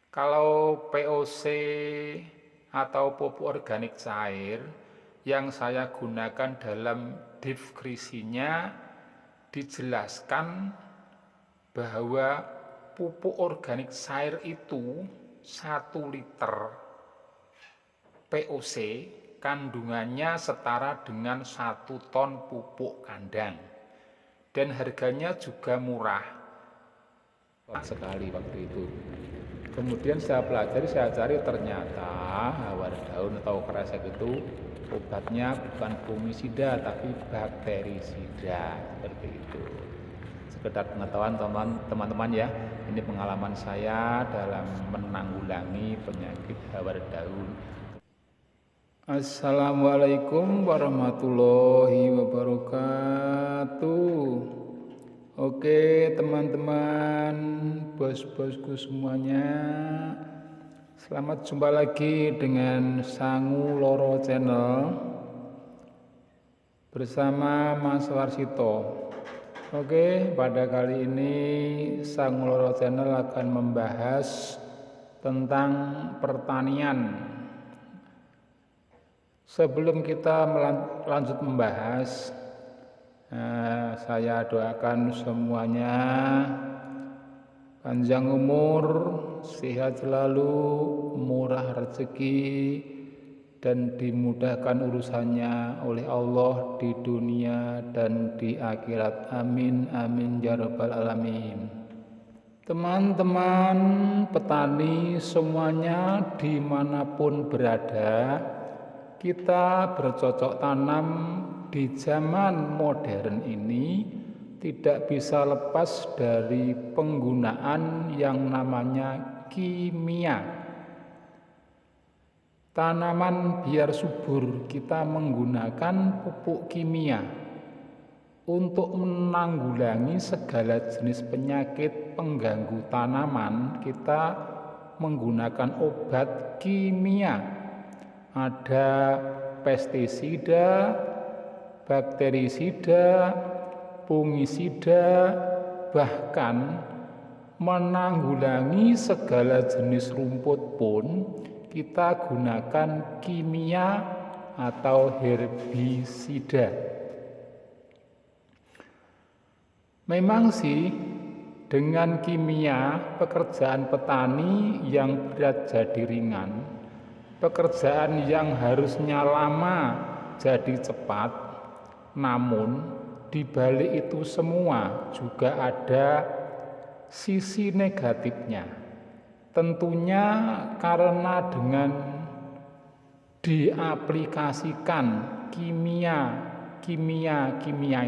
Kalau POC atau pupuk organik cair yang saya gunakan dalam deskripsinya dijelaskan bahwa pupuk organik cair itu 1 liter POC kandungannya setara dengan 1 ton pupuk kandang dan harganya juga murah sekali waktu itu. Kemudian saya pelajari, saya cari, ternyata hawar daun atau kresek itu obatnya bukan fungisida tapi bakterisida, seperti itu. Sekedar pengetahuan teman-teman ya, ini pengalaman saya dalam menanggulangi penyakit hawar daun. Assalamualaikum warahmatullahi wabarakatuh. Oke teman-teman, bos-bosku semuanya, selamat jumpa lagi dengan Sangu Loro Channel bersama Mas Warsito. Oke, pada kali ini Sangu Loro Channel akan membahas tentang pertanian. Sebelum kita lanjut membahas, saya doakan semuanya panjang umur, sehat selalu, murah rezeki, dan dimudahkan urusannya oleh Allah di dunia dan di akhirat. Amin, amin, ya rabbal alamin. Teman-teman petani semuanya dimanapun berada, kita bercocok tanam di zaman modern ini tidak bisa lepas dari penggunaan yang namanya kimia. Tanaman biar subur, kita menggunakan pupuk kimia. Untuk menanggulangi segala jenis penyakit pengganggu tanaman, kita menggunakan obat kimia. Ada pestisida, bakterisida, fungisida, bahkan menanggulangi segala jenis rumput pun kita gunakan kimia atau herbisida. Memang sih dengan kimia pekerjaan petani yang berat jadi ringan, pekerjaan yang harusnya lama jadi cepat. Namun di balik itu semua juga ada sisi negatifnya. Tentunya karena dengan diaplikasikan kimia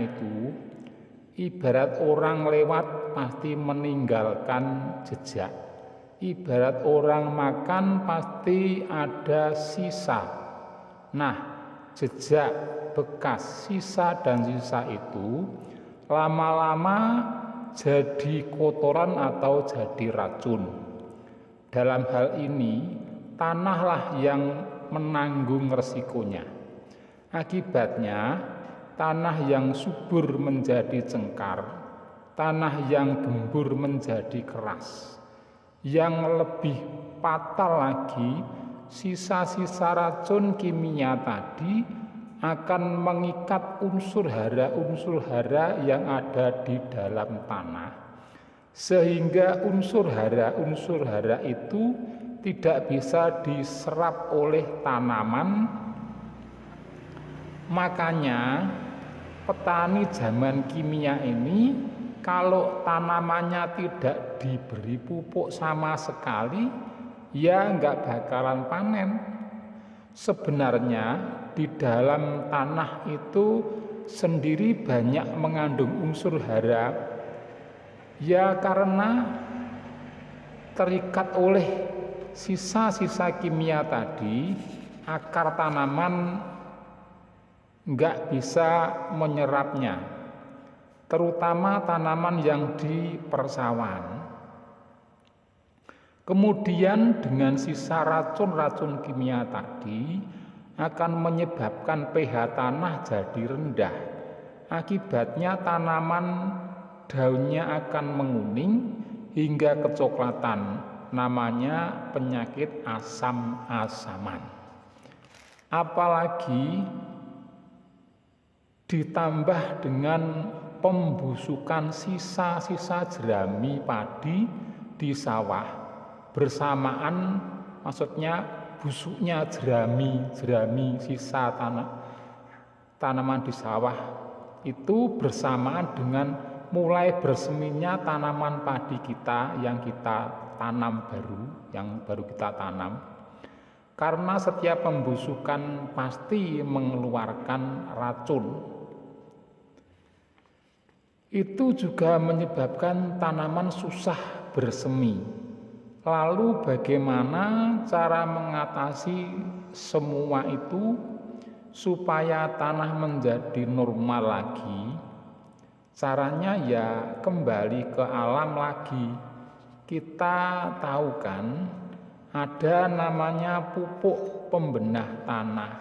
itu, ibarat orang lewat pasti meninggalkan jejak. Ibarat orang makan pasti ada sisa. Nah, jejak, bekas, sisa dan sisa itu lama-lama jadi kotoran atau jadi racun. Dalam hal ini, tanahlah yang menanggung resikonya. Akibatnya, tanah yang subur menjadi cengkar, tanah yang gembur menjadi keras. Yang lebih fatal lagi, sisa-sisa racun kimia tadi akan mengikat unsur hara yang ada di dalam tanah, sehingga unsur hara itu tidak bisa diserap oleh tanaman. Makanya petani zaman kimia ini, kalau tanamannya tidak diberi pupuk sama sekali, ya nggak bakalan panen. Sebenarnya di dalam tanah itu sendiri banyak mengandung unsur hara, ya karena terikat oleh sisa-sisa kimia tadi, akar tanaman nggak bisa menyerapnya, terutama tanaman yang di persawahan. Kemudian dengan sisa racun-racun kimia tadi akan menyebabkan pH tanah jadi rendah. Akibatnya tanaman daunnya akan menguning hingga kecoklatan. namanya penyakit asam-asaman. Apalagi ditambah dengan pembusukan sisa-sisa jerami padi di sawah bersamaan, maksudnya busuknya jerami sisa tanaman di sawah itu bersamaan dengan mulai berseminya tanaman padi kita yang baru kita tanam. Karena setiap pembusukan pasti mengeluarkan racun. Itu juga menyebabkan tanaman susah bersemi. Lalu bagaimana cara mengatasi semua itu supaya tanah menjadi normal lagi? Caranya ya kembali ke alam lagi. Kita tahu kan ada namanya pupuk pembenah tanah,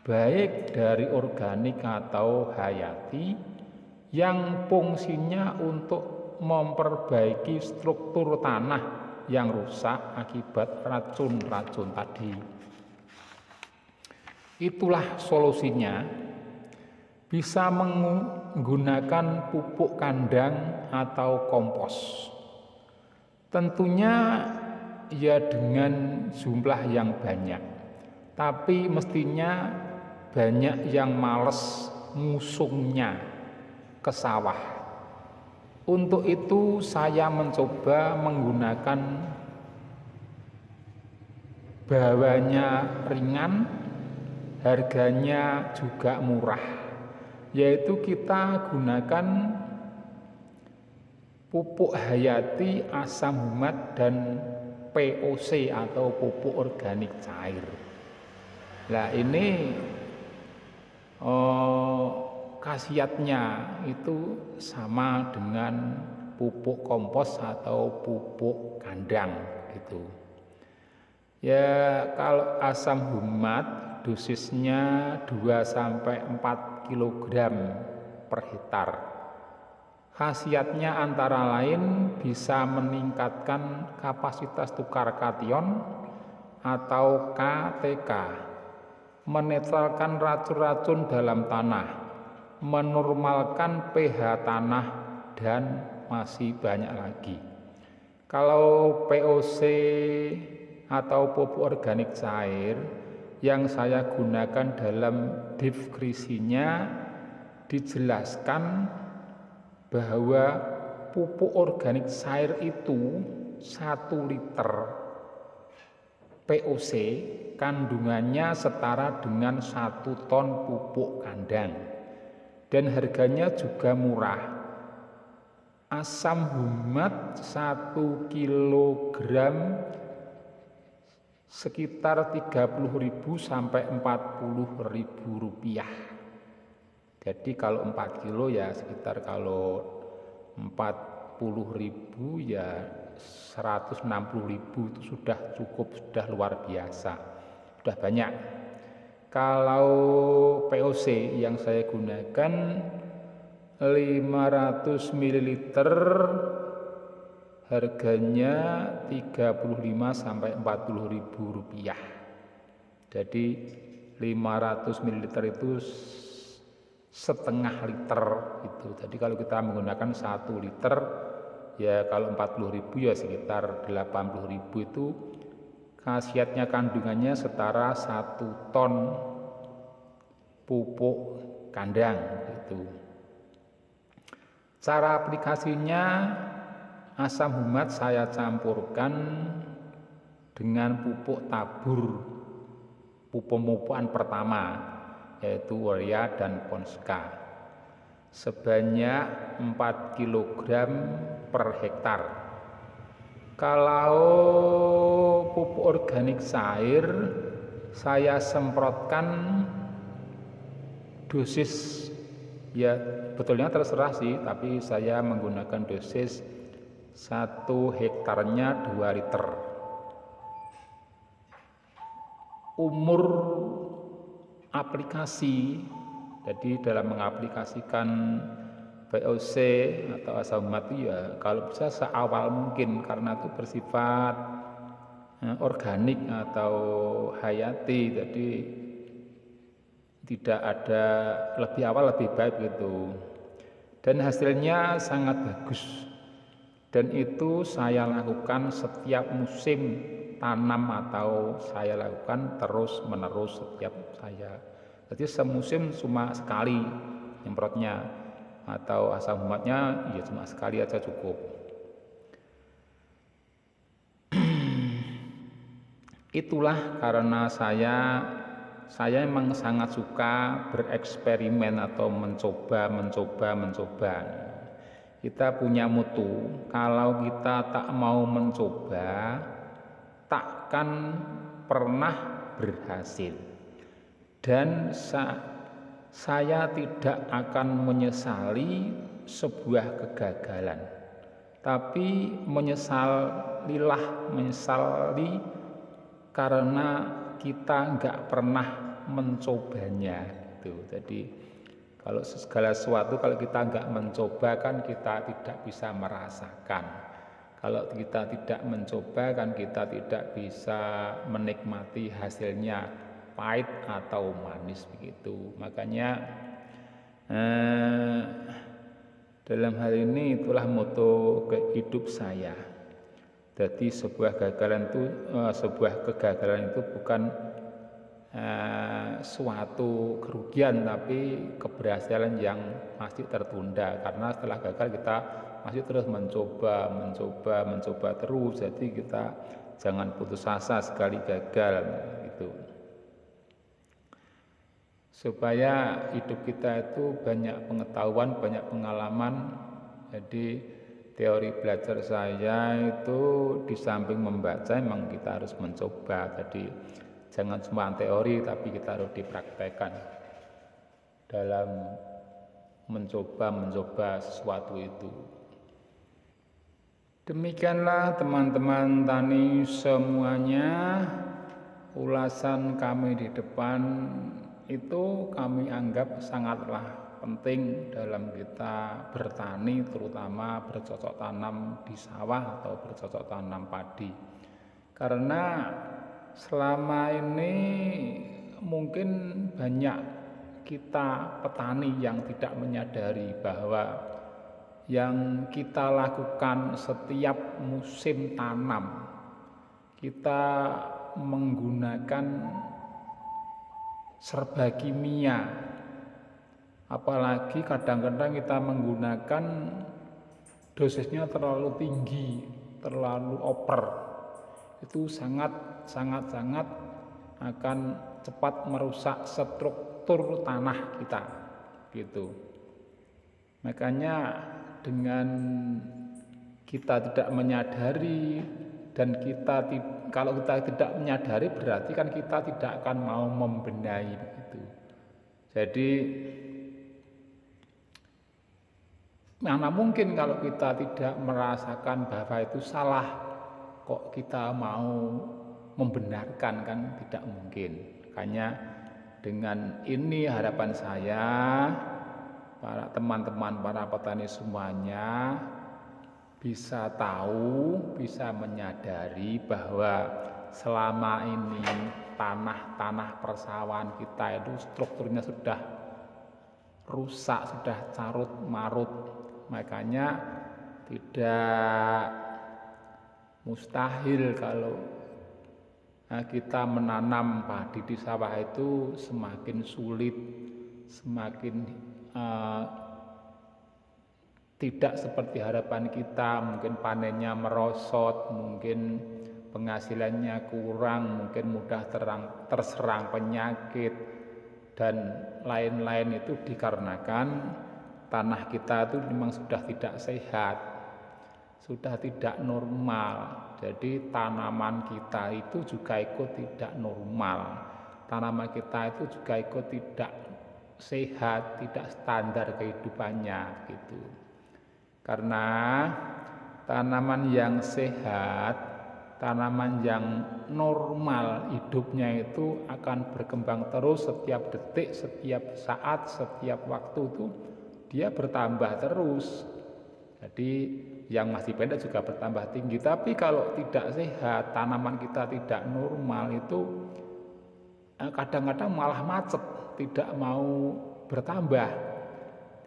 baik dari organik atau hayati, yang fungsinya untuk memperbaiki struktur tanah yang rusak akibat racun-racun tadi. Itulah solusinya, bisa menggunakan pupuk kandang atau kompos. Tentunya ya dengan jumlah yang banyak, tapi mestinya banyak yang males ngusungnya ke sawah. Untuk itu saya mencoba menggunakan bawanya ringan, harganya juga murah, yaitu kita gunakan pupuk hayati, asam humat, dan POC atau pupuk organik cair. Nah ini khasiatnya itu sama dengan pupuk kompos atau pupuk kandang gitu. Ya kalau asam humat dosisnya 2-4 kg per hektar. Khasiatnya antara lain bisa meningkatkan kapasitas tukar kation atau KTK, menetralkan racun-racun dalam tanah, menormalkan pH tanah, dan masih banyak lagi. Kalau POC atau pupuk organik cair yang saya gunakan dalam deskripsinya dijelaskan bahwa pupuk organik cair itu 1 liter POC kandungannya setara dengan 1 ton pupuk kandang dan harganya juga murah. Asam humat 1 kilogram sekitar 30.000 sampai 40.000 rupiah. Jadi kalau 4 kilo ya sekitar, kalau 40.000 ya 160.000, itu sudah cukup, sudah luar biasa, sudah banyak. Kalau POC yang saya gunakan 500 ml harganya 35 sampai 40.000 rupiah. Jadi 500 ml itu setengah liter itu. Jadi kalau kita menggunakan 1 liter ya kalau 40.000 ya sekitar 80.000, itu khasiatnya kandungannya setara 1 ton pupuk kandang itu. Cara aplikasinya, asam humat saya campurkan dengan pupuk tabur, pemupukan pertama, yaitu urea dan ponska, sebanyak 4 kg per hektar. Kalau pupuk organik cair saya semprotkan dosis, ya betulnya terserah sih, tapi saya menggunakan dosis 1 hektarnya 2 liter. Umur aplikasi, jadi dalam mengaplikasikan VOC atau asam umat itu ya kalau bisa seawal mungkin karena itu bersifat organik atau hayati, jadi tidak ada lebih awal lebih baik gitu. Dan hasilnya sangat bagus. Dan itu saya lakukan setiap musim tanam atau saya lakukan terus menerus setiap saya. Jadi semusim cuma sekali nyemprotnya atau asam umatnya ya cuma sekali aja cukup. Itulah karena saya memang sangat suka bereksperimen atau mencoba. Kita punya mutu, kalau kita tak mau mencoba, takkan pernah berhasil. Dan saya tidak akan menyesali sebuah kegagalan, tapi menyesali karena kita nggak pernah mencobanya gitu. Jadi kalau segala sesuatu kalau kita nggak mencoba kan kita tidak bisa merasakan. Kalau kita tidak mencoba kan kita tidak bisa menikmati hasilnya, pahit atau manis begitu. Makanya dalam hal ini itulah moto hidup saya. Jadi sebuah kegagalan itu bukan suatu kerugian tapi keberhasilan yang masih tertunda, karena setelah gagal kita masih terus mencoba terus. Jadi kita jangan putus asa sekali gagal gitu, supaya hidup kita itu banyak pengetahuan, banyak pengalaman. Jadi teori belajar saya itu di samping membaca memang kita harus mencoba. Jadi jangan cuma teori tapi kita harus dipraktekkan dalam mencoba sesuatu itu. Demikianlah teman-teman tani semuanya, ulasan kami di depan itu kami anggap sangatlah penting dalam kita bertani, terutama bercocok tanam di sawah atau bercocok tanam padi. Karena selama ini mungkin banyak kita petani yang tidak menyadari bahwa yang kita lakukan setiap musim tanam, kita menggunakan serba kimia. Apalagi kadang-kadang kita menggunakan dosisnya terlalu tinggi, terlalu over. Itu sangat akan cepat merusak struktur tanah kita gitu. Makanya dengan kita tidak menyadari dan kalau kita tidak menyadari berarti kan kita tidak akan mau membenahi begitu. Jadi mana mungkin kalau kita tidak merasakan bahwa itu salah kok kita mau membenarkan, kan tidak mungkin. Makanya dengan ini harapan saya para teman-teman, para petani semuanya bisa tahu, bisa menyadari bahwa selama ini tanah persawahan kita itu strukturnya sudah rusak, sudah carut marut. Makanya tidak mustahil kalau kita menanam padi di sawah itu semakin sulit, semakin tidak seperti harapan kita. Mungkin panennya merosot, mungkin penghasilannya kurang, mungkin mudah terserang penyakit dan lain-lain. Itu dikarenakan tanah kita itu memang sudah tidak sehat, sudah tidak normal. Jadi tanaman kita itu juga ikut tidak normal, tanaman kita itu juga ikut tidak sehat, tidak standar kehidupannya gitu. Karena tanaman yang sehat, tanaman yang normal hidupnya itu akan berkembang terus setiap detik, setiap saat, setiap waktu itu dia bertambah terus. Jadi yang masih pendek juga bertambah tinggi. Tapi kalau tidak sehat, tanaman kita tidak normal itu kadang-kadang malah macet, tidak mau bertambah,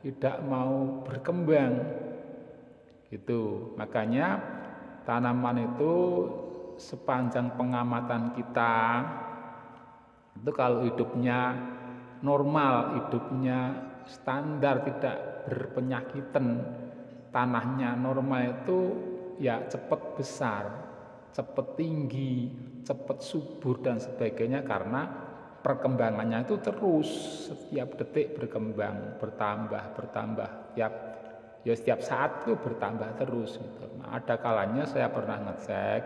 tidak mau berkembang. Gitu. Makanya tanaman itu sepanjang pengamatan kita itu kalau hidupnya normal, hidupnya standar, tidak berpenyakitan, tanahnya normal itu ya cepat besar, cepat tinggi, cepat subur dan sebagainya karena perkembangannya itu terus setiap detik berkembang, bertambah, setiap saat itu bertambah terus gitu. Nah, ada kalanya saya pernah ngecek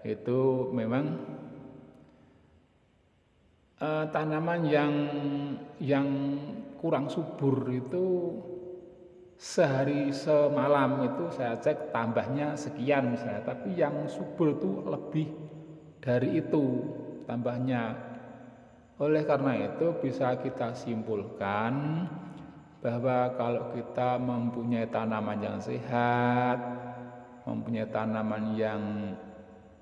itu memang tanaman yang kurang subur itu sehari semalam itu saya cek tambahnya sekian misalnya, tapi yang subur itu lebih dari itu tambahnya. Oleh karena itu bisa kita simpulkan bahwa kalau kita mempunyai tanaman yang sehat, mempunyai tanaman yang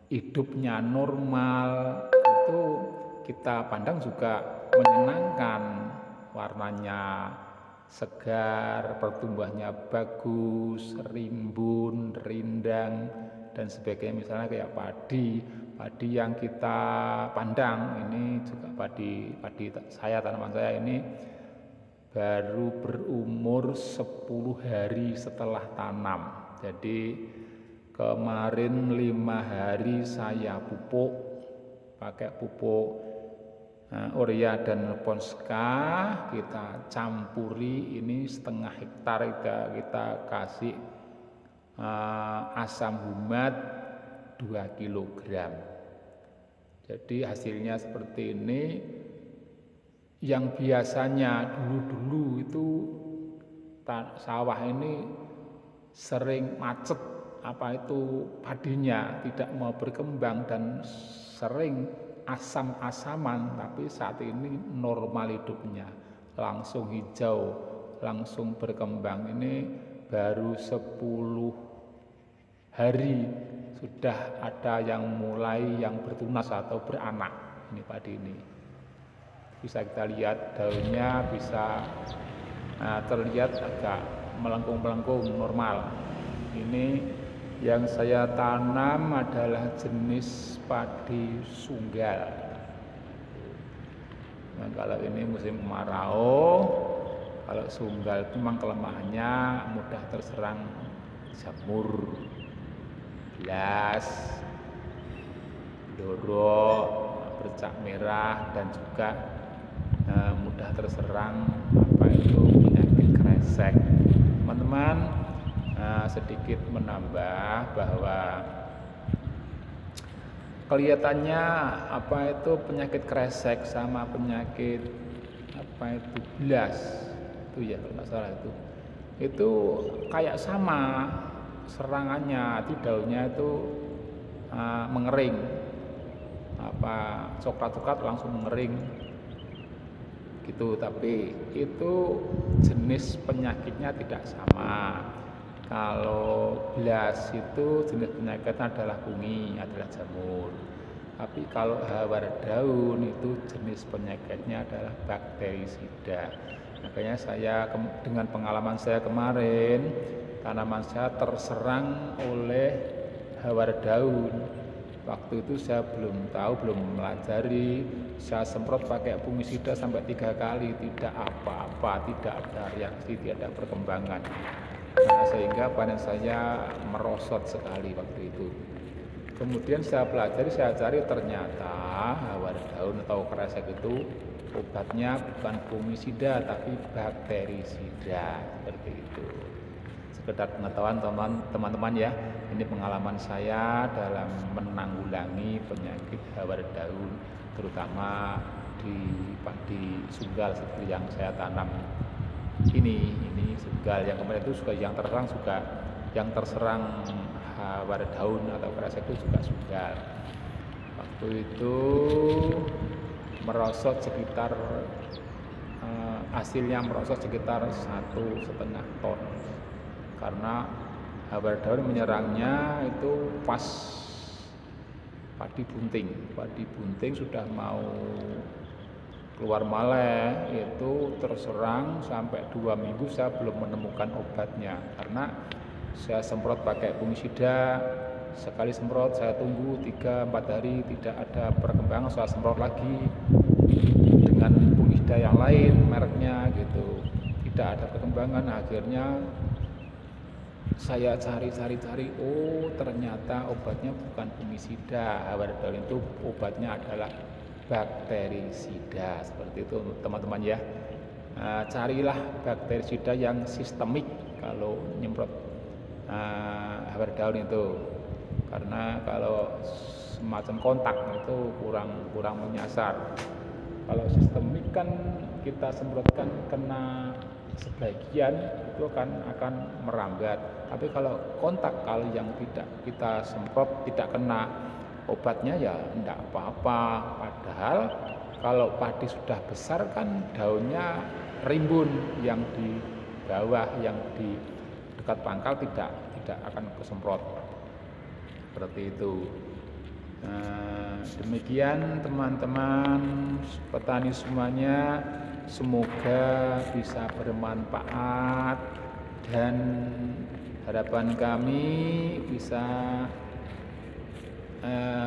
hidupnya normal, itu kita pandang juga menyenangkan, warnanya segar, pertumbuhannya bagus, rimbun, rindang dan sebagainya. Misalnya kayak padi yang kita pandang ini juga padi saya, tanaman saya ini baru berumur 10 hari setelah tanam. Jadi kemarin 5 hari saya pupuk pakai pupuk urea dan Ponska, kita campuri ini setengah hektar, kita kasih asam humat 2 kg. Jadi hasilnya seperti ini. Yang biasanya dulu itu sawah ini sering macet, padinya tidak mau berkembang dan sering asam-asaman, tapi saat ini normal hidupnya, langsung hijau, langsung berkembang. Ini baru 10 hari sudah ada yang mulai yang bertunas atau beranak. Ini padi ini bisa kita lihat daunnya bisa terlihat agak melengkung-melengkung normal. Ini yang saya tanam adalah jenis padi sunggal. Nah, kalau ini musim kemarau, kalau sunggal itu memang kelemahannya mudah terserang jamur, belas, dorok, bercak merah dan juga mudah terserang penyakit kresek. Teman-teman, sedikit menambah bahwa kelihatannya penyakit kresek sama penyakit belas itu ya kalau nggak salah itu kayak sama serangannya, daunnya itu mengering, coklat langsung mengering gitu, tapi itu jenis penyakitnya tidak sama. Kalau belas itu jenis penyakitnya adalah kungi, adalah jamur. Tapi kalau hawar daun itu jenis penyakitnya adalah bakterisida. Makanya saya dengan pengalaman saya kemarin, tanaman saya terserang oleh hawar daun. Waktu itu saya belum tahu, belum melajari. Saya semprot pakai fungisida sampai 3 kali, tidak apa-apa, tidak ada reaksi, tidak ada perkembangan. Nah, sehingga panen saya merosot sekali waktu itu. Kemudian saya pelajari, saya cari, ternyata hawar daun atau kresek itu obatnya bukan fungisida tapi bakterisida, seperti itu. Sekedar pengetahuan teman-teman ya, ini pengalaman saya dalam menanggulangi penyakit hawar daun, terutama di padi sunggal seperti yang saya tanam ini sunggal. Yang kemarin itu juga yang terserang hawar daun atau kresek itu juga sunggal. Waktu itu merosot sekitar hasilnya merosot sekitar 1,5 ton karena hawar daun menyerangnya itu pas padi bunting sudah mau keluar maleh, itu terserang sampai 2 minggu saya belum menemukan obatnya karena saya semprot pakai fungisida. Sekali semprot saya tunggu 3-4 hari tidak ada perkembangan, saya semprot lagi dengan fungisida yang lain mereknya gitu, tidak ada perkembangan. Akhirnya saya cari, oh ternyata obatnya bukan fungisida, hawar daun itu obatnya adalah bakterisida. Seperti itu teman-teman ya. Carilah bakterisida yang sistemik kalau nyemprot hawar daun itu, karena kalau semacam kontak itu kurang menyasar. Kalau sistemik kan kita semprotkan kena sebagian itu akan merambat, tapi kalau kontak, kalau yang tidak kita semprot tidak kena obatnya ya enggak apa-apa. Padahal kalau padi sudah besar kan daunnya rimbun, yang di bawah yang di dekat pangkal tidak akan kesemprot seperti itu. Demikian teman-teman petani semuanya, semoga bisa bermanfaat dan harapan kami bisa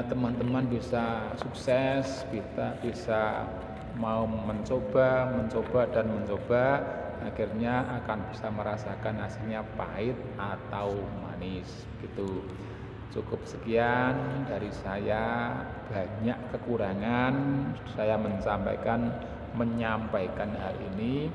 teman-teman bisa sukses, kita bisa mau mencoba, akhirnya akan bisa merasakan hasilnya pahit atau manis gitu. Cukup sekian dari saya, banyak kekurangan saya menyampaikan hal ini.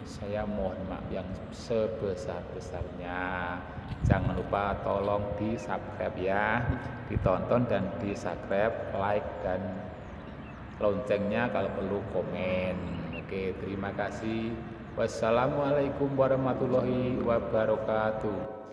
Saya mohon maaf yang sebesar-besarnya. Jangan lupa tolong di subscribe ya, ditonton dan di subscribe, like dan loncengnya, kalau perlu komen. Oke, terima kasih. Wassalamualaikum warahmatullahi wabarakatuh.